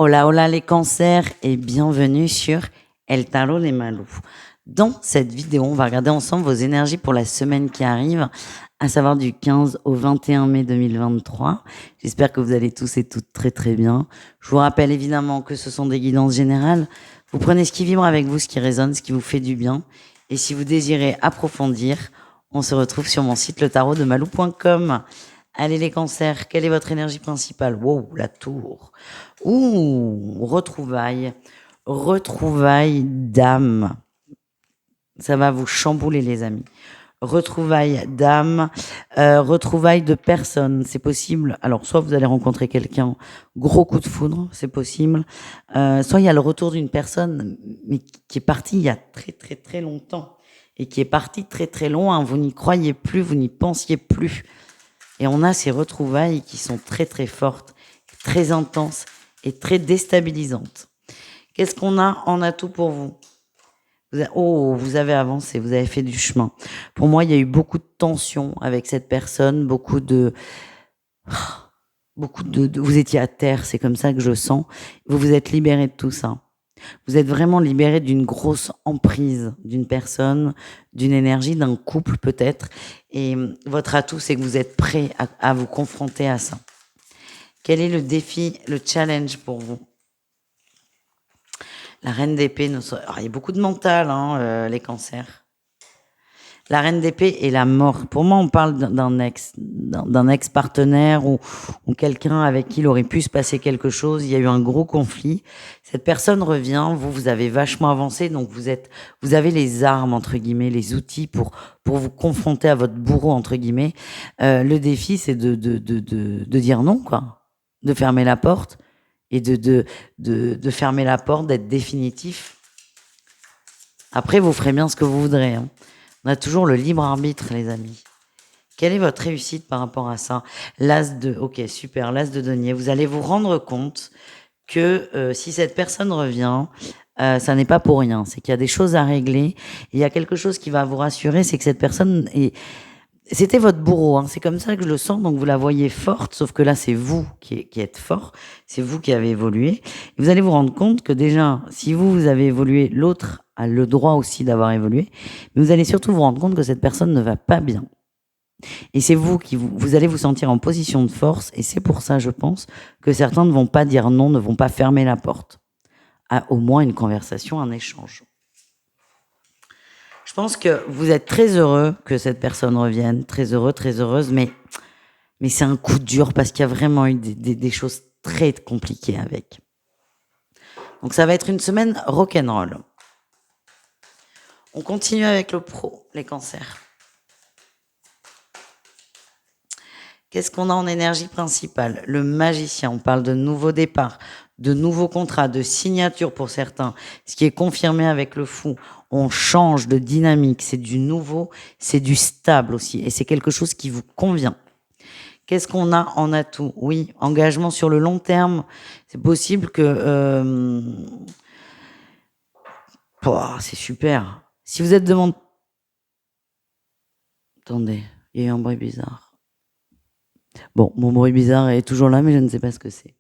Hola, hola les cancers et bienvenue sur El Tarot des Malous. Dans cette vidéo, on va regarder ensemble vos énergies pour la semaine qui arrive, à savoir du 15 au 21 mai 2023. J'espère que vous allez tous et toutes très très bien. Je vous rappelle évidemment que ce sont des guidances générales. Vous prenez ce qui vibre avec vous, ce qui résonne, ce qui vous fait du bien. Et si vous désirez approfondir, on se retrouve sur mon site letarotdemalou.com. Allez les cancers, quelle est votre énergie principale? Wow, la tour. Ouh, retrouvailles. Retrouvailles d'âme. Ça va vous chambouler les amis. Retrouvailles d'âme, retrouvailles de personnes, c'est possible. Alors, soit vous allez rencontrer quelqu'un, gros coup de foudre, c'est possible. Soit il y a le retour d'une personne, mais qui est partie il y a très très très longtemps. Et qui est partie très très loin, vous n'y croyez plus, vous n'y pensiez plus. Et on a ces retrouvailles qui sont très très fortes, très intenses et très déstabilisantes. Qu'est-ce qu'on a en atout pour vous? Vous avez avancé, vous avez fait du chemin. Pour moi, il y a eu beaucoup de tensions avec cette personne, beaucoup de vous étiez à terre, c'est comme ça que je sens. Vous vous êtes libéré de tout ça. Vous êtes vraiment libéré d'une grosse emprise d'une personne, d'une énergie, d'un couple peut-être. Et votre atout, c'est que vous êtes prêt à vous confronter à ça. Quel est le défi, le challenge pour vous? La reine d'épée, il y a beaucoup de mental, les cancers. La reine d'épée et la mort. Pour moi, on parle d'un ex-partenaire ou quelqu'un avec qui il aurait pu se passer quelque chose. Il y a eu un gros conflit. Cette personne revient. Vous avez vachement avancé, donc vous avez les armes entre guillemets, les outils pour vous confronter à votre bourreau entre guillemets. Le défi, c'est de dire non, quoi, de fermer la porte et de fermer la porte, d'être définitif. Après, vous ferez bien ce que vous voudrez, hein. On a toujours le libre arbitre, les amis. Quelle est votre réussite par rapport à ça? Ok, super, l'as de denier. Vous allez vous rendre compte que si cette personne revient, ça n'est pas pour rien. C'est qu'il y a des choses à régler. Il y a quelque chose qui va vous rassurer, c'est que cette personne c'était votre bourreau, hein. C'est comme ça que je le sens, donc vous la voyez forte, sauf que là, c'est vous qui êtes fort, c'est vous qui avez évolué. Et vous allez vous rendre compte que déjà, si vous avez évolué, l'autre a le droit aussi d'avoir évolué, mais vous allez surtout vous rendre compte que cette personne ne va pas bien. Et c'est vous qui vous allez vous sentir en position de force, et c'est pour ça, je pense, que certains ne vont pas dire non, ne vont pas fermer la porte à au moins une conversation, un échange. Je pense que vous êtes très heureux que cette personne revienne, très heureux, très heureuse, mais c'est un coup dur parce qu'il y a vraiment eu des choses très compliquées avec. Donc ça va être une semaine rock'n'roll. On continue avec le pro, les cancers. Qu'est-ce qu'on a en énergie principale? Le magicien, on parle de nouveaux départs, de nouveaux contrats, de signatures pour certains, ce qui est confirmé avec le fou. On change de dynamique, c'est du nouveau, c'est du stable aussi, et c'est quelque chose qui vous convient. Qu'est-ce qu'on a en atout? Oui, engagement sur le long terme. C'est possible que... c'est super. Si vous êtes demandé... Attendez, il y a eu un bruit bizarre. Bon, mon bruit bizarre est toujours là, mais je ne sais pas ce que c'est.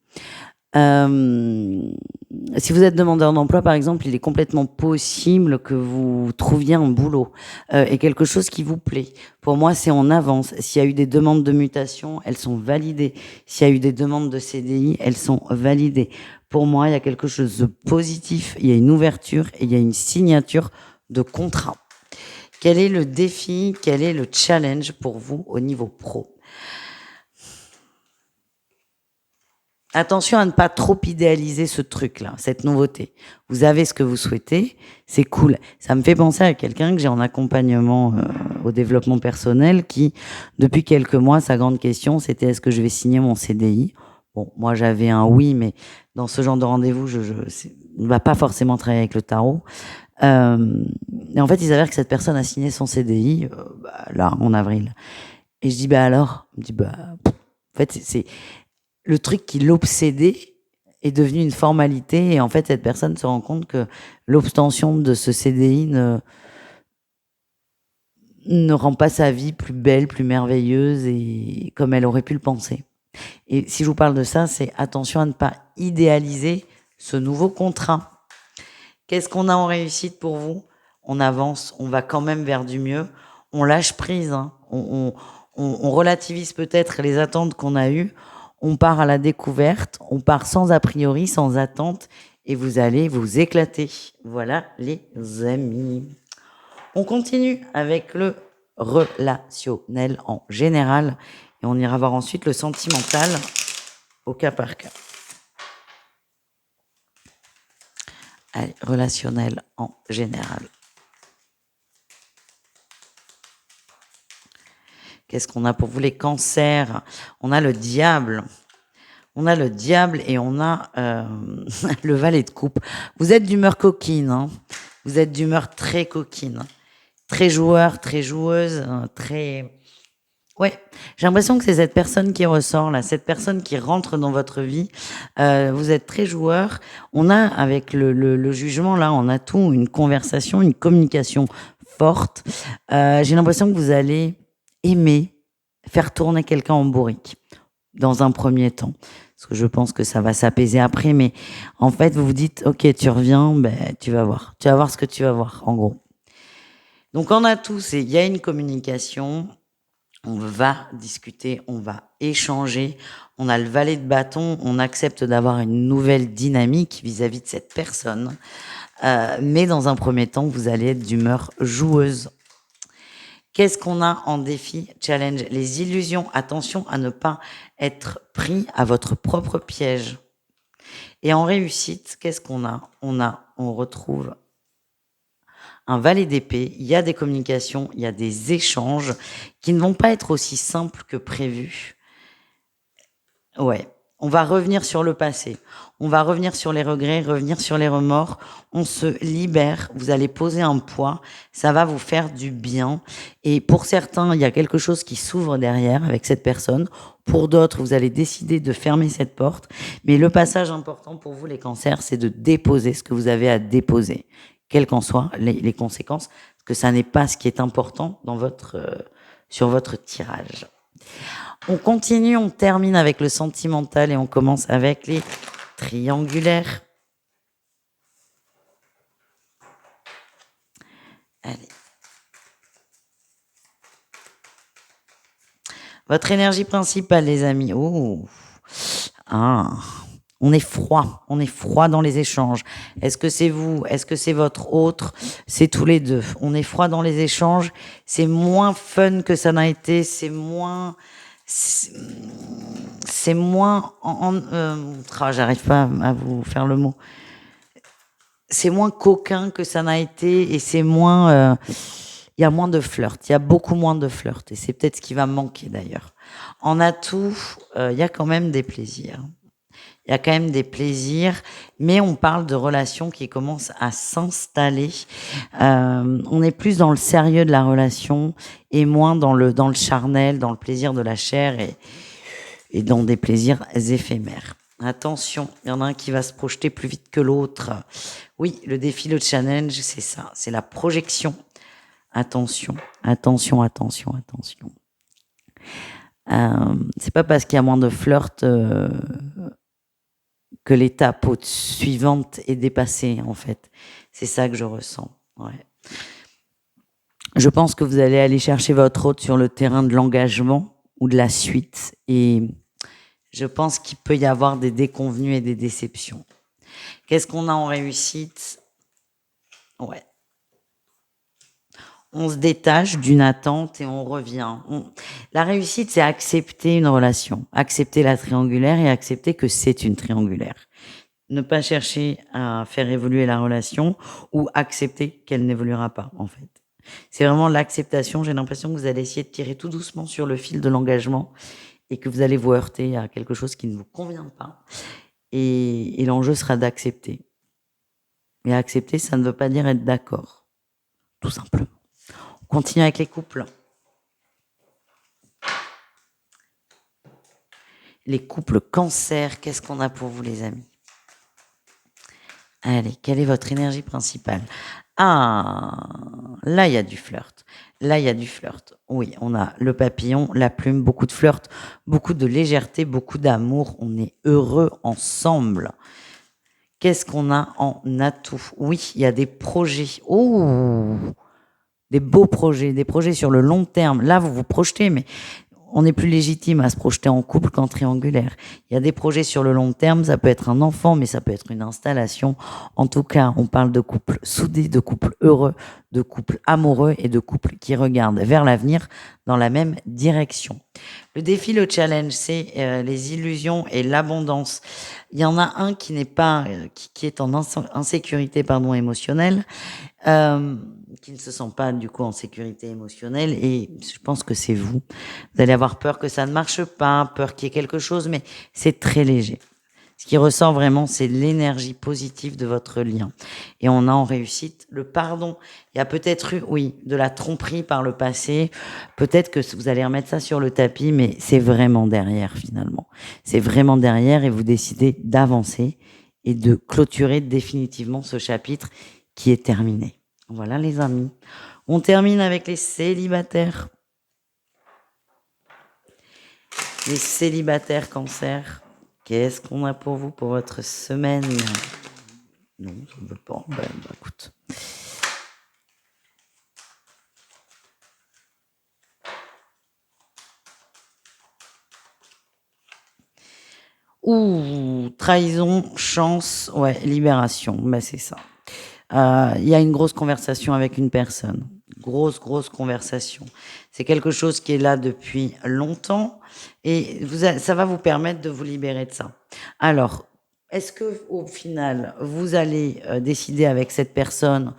Si vous êtes demandeur d'emploi, par exemple, il est complètement possible que vous trouviez un boulot et quelque chose qui vous plaît. Pour moi, c'est en avance. S'il y a eu des demandes de mutation, elles sont validées. S'il y a eu des demandes de CDI, elles sont validées. Pour moi, il y a quelque chose de positif, il y a une ouverture et il y a une signature de contrat. Quel est le défi, quel est le challenge pour vous au niveau pro? Attention à ne pas trop idéaliser ce truc-là, cette nouveauté. Vous avez ce que vous souhaitez, c'est cool. Ça me fait penser à quelqu'un que j'ai en accompagnement au développement personnel qui, depuis quelques mois, sa grande question, c'était est-ce que je vais signer mon CDI? Bon, moi j'avais un oui, mais dans ce genre de rendez-vous, je ne va pas forcément travailler avec le tarot. Et en fait, il s'avère que cette personne a signé son CDI là, en avril. Et je dis, alors? Il me dit, en fait, c'est le truc qui l'obsédait est devenu une formalité et en fait cette personne se rend compte que l'obtention de ce CDI ne rend pas sa vie plus belle, plus merveilleuse et comme elle aurait pu le penser. Et si je vous parle de ça, c'est attention à ne pas idéaliser ce nouveau contrat. Qu'est-ce qu'on a en réussite pour vous? On avance, on va quand même vers du mieux, on lâche prise, hein. On relativise peut-être les attentes qu'on a eues, on part à la découverte, on part sans a priori, sans attente, et vous allez vous éclater. Voilà les amis. On continue avec le relationnel en général, et on ira voir ensuite le sentimental au cas par cas. Allez, relationnel en général. Qu'est-ce qu'on a pour vous les cancers? On a le diable. On a le diable et on a le valet de coupe. Vous êtes d'humeur coquine, hein. Vous êtes d'humeur très coquine. Très joueur, très joueuse, très... Ouais, j'ai l'impression que c'est cette personne qui ressort là, cette personne qui rentre dans votre vie. Vous êtes très joueur. On a avec le jugement là, on a tout, une conversation, une communication forte. J'ai l'impression que vous allez aimer faire tourner quelqu'un en bourrique dans un premier temps. Parce que je pense que ça va s'apaiser après, mais en fait, vous vous dites, ok, tu reviens, ben, tu vas voir ce que tu vas voir, en gros. Donc, on a tout, il y a une communication, on va discuter, on va échanger, on a le valet de bâton, on accepte d'avoir une nouvelle dynamique vis-à-vis de cette personne, mais dans un premier temps, vous allez être d'humeur joueuse. Qu'est-ce qu'on a en défi, challenge? Les illusions. Attention à ne pas être pris à votre propre piège. Et en réussite, qu'est-ce qu'on a? On retrouve un valet d'épée. Il y a des communications, il y a des échanges qui ne vont pas être aussi simples que prévu. Ouais. On va revenir sur le passé. On va revenir sur les regrets, revenir sur les remords. On se libère. Vous allez poser un poids. Ça va vous faire du bien. Et pour certains, il y a quelque chose qui s'ouvre derrière avec cette personne. Pour d'autres, vous allez décider de fermer cette porte. Mais le passage important pour vous, les cancers, c'est de déposer ce que vous avez à déposer. Quelles qu'en soient les conséquences. Parce que ça n'est pas ce qui est important dans sur votre tirage. On continue, on termine avec le sentimental et on commence avec les triangulaires. Allez. Votre énergie principale, les amis. Oh. Ah. On est froid dans les échanges. Est-ce que c'est vous? Est-ce que c'est votre autre? C'est tous les deux. On est froid dans les échanges. C'est moins fun que ça n'a été. C'est moins... j'arrive pas à vous faire le mot. C'est moins coquin que ça n'a été et c'est moins... il y a moins de flirt. Il y a beaucoup moins de flirt. Et c'est peut-être ce qui va manquer d'ailleurs. En atout, il y a quand même des plaisirs. Il y a quand même des plaisirs, mais on parle de relations qui commencent à s'installer. On est plus dans le sérieux de la relation et moins dans le charnel, dans le plaisir de la chair et dans des plaisirs éphémères. Attention, il y en a un qui va se projeter plus vite que l'autre. Oui, le défi, le challenge, c'est ça, c'est la projection. Attention. C'est pas parce qu'il y a moins de flirt que l'étape suivante est dépassée, en fait. C'est ça que je ressens. Ouais. Je pense que vous allez aller chercher votre hôte sur le terrain de l'engagement ou de la suite. Et je pense qu'il peut y avoir des déconvenues et des déceptions. Qu'est-ce qu'on a en réussite? Ouais. On se détache d'une attente et on revient. La réussite, c'est accepter une relation, accepter la triangulaire et accepter que c'est une triangulaire. Ne pas chercher à faire évoluer la relation ou accepter qu'elle n'évoluera pas, en fait. C'est vraiment l'acceptation. J'ai l'impression que vous allez essayer de tirer tout doucement sur le fil de l'engagement et que vous allez vous heurter à quelque chose qui ne vous convient pas. Et l'enjeu sera d'accepter. Et accepter, ça ne veut pas dire être d'accord, tout simplement. On continue avec les couples. Les couples cancer, qu'est-ce qu'on a pour vous, les amis? Allez, quelle est votre énergie principale? Ah, là, il y a du flirt. Oui, on a le papillon, la plume, beaucoup de flirt, beaucoup de légèreté, beaucoup d'amour. On est heureux ensemble. Qu'est-ce qu'on a en atout? Oui, il y a des projets. Oh! Des beaux projets, des projets sur le long terme. Là, vous vous projetez, mais on est plus légitime à se projeter en couple qu'en triangulaire. Il y a des projets sur le long terme, ça peut être un enfant, mais ça peut être une installation. En tout cas, on parle de couples soudés, de couples heureux, de couples amoureux et de couples qui regardent vers l'avenir dans la même direction. Le défi, le challenge, c'est les illusions et l'abondance. Il y en a un qui n'est pas, qui est en insécurité, pardon, émotionnelle, qui ne se sent pas du coup en sécurité émotionnelle, et je pense que c'est vous. Vous allez avoir peur que ça ne marche pas, peur qu'il y ait quelque chose, mais c'est très léger. Ce qui ressort vraiment, c'est l'énergie positive de votre lien. Et on a en réussite le pardon. Il y a peut-être eu, oui, de la tromperie par le passé. Peut-être que vous allez remettre ça sur le tapis, mais c'est vraiment derrière finalement. C'est vraiment derrière, et vous décidez d'avancer et de clôturer définitivement ce chapitre qui est terminé. Voilà les amis. On termine avec les célibataires. Les célibataires Cancer. Qu'est-ce qu'on a pour vous pour votre semaine? Non, je ne veux pas. Écoute. Ouh, trahison, chance, ouais, libération. C'est ça. Il y a une grosse conversation avec une personne. Grosse conversation. C'est quelque chose qui est là depuis longtemps, et ça va vous permettre de vous libérer de ça. Alors, est-ce que au final, vous allez décider avec cette personne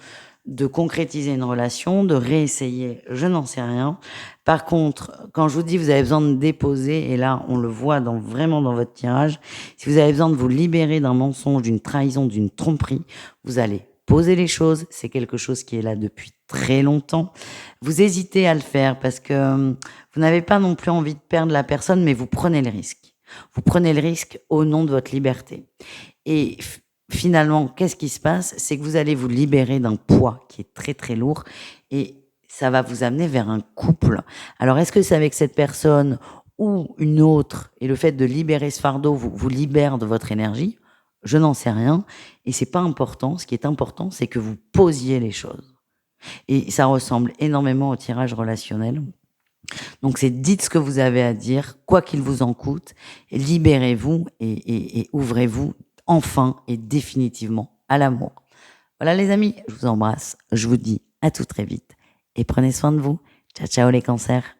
de concrétiser une relation, de réessayer? Je n'en sais rien. Par contre, quand je vous dis vous avez besoin de déposer, et là on le voit vraiment dans votre tirage, si vous avez besoin de vous libérer d'un mensonge, d'une trahison, d'une tromperie, vous allez poser les choses. C'est quelque chose qui est là depuis très longtemps. Vous hésitez à le faire parce que vous n'avez pas non plus envie de perdre la personne, mais vous prenez le risque. Vous prenez le risque au nom de votre liberté. Et finalement, qu'est-ce qui se passe? C'est que vous allez vous libérer d'un poids qui est très lourd, et ça va vous amener vers un couple. Alors, est-ce que c'est avec cette personne ou une autre, et le fait de libérer ce fardeau vous libère de votre énergie? Je n'en sais rien, et c'est pas important. Ce qui est important, c'est que vous posiez les choses. Et ça ressemble énormément au tirage relationnel. Donc c'est dites ce que vous avez à dire, quoi qu'il vous en coûte, libérez-vous et ouvrez-vous enfin et définitivement à l'amour. Voilà les amis, je vous embrasse, je vous dis à tout très vite et prenez soin de vous. Ciao ciao les cancers.